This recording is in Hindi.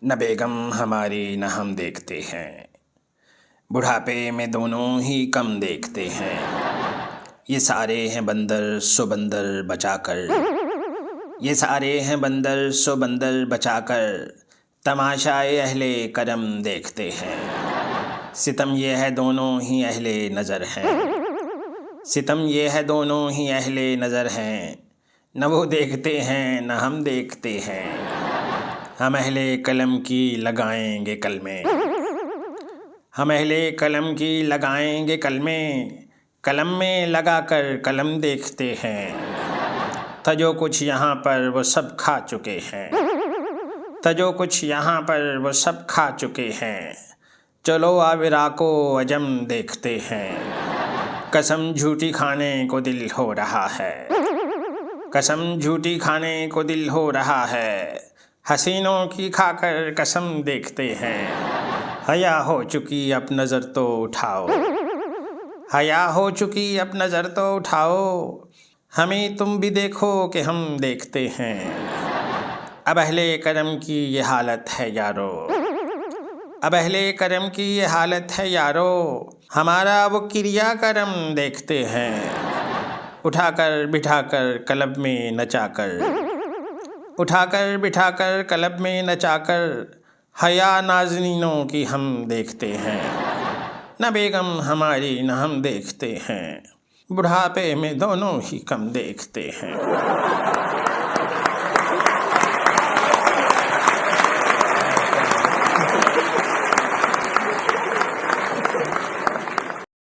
न बेगम हमारी न हम देखते हैं, बुढ़ापे में दोनों ही कम देखते हैं। ये सारे हैं बंदर सो बंदर बचाकर, ये सारे हैं बंदर सो बंदर बचाकर, तमाशाए अहले करम देखते हैं। सितम ये है दोनों ही अहले नज़र हैं, सितम ये है दोनों ही अहले नज़र हैं। न वो देखते हैं न हम देखते हैं, हम अहले कलम की लगाएंगे कलमे, हम अहले कलम की लगाएंगे कलमे, कलम में लगाकर कलम देखते हैं। था जो कुछ यहाँ पर वो सब खा चुके हैं, था जो कुछ यहाँ पर वो सब खा चुके हैं। चलो आविरा को अजम देखते हैं, कसम झूठी खाने को दिल हो रहा है, कसम झूठी खाने को दिल हो रहा है। हसीनों की खाकर कसम देखते हैं, हया हो चुकी अब नज़र तो उठाओ, हया हो चुकी अब नज़र तो उठाओ। हमें तुम भी देखो कि हम देखते हैं, अब अहले करम की ये हालत है यारो, अब अहले करम की ये हालत है यारो। हमारा वो क्रिया करम देखते हैं, उठाकर बिठाकर कलब में नचाकर, उठाकर बिठाकर कलब में नचाकर, हया नाज़नीनों की हम देखते हैं। न बेगम हमारी न हम देखते हैं, बुढ़ापे में दोनों ही कम देखते हैं।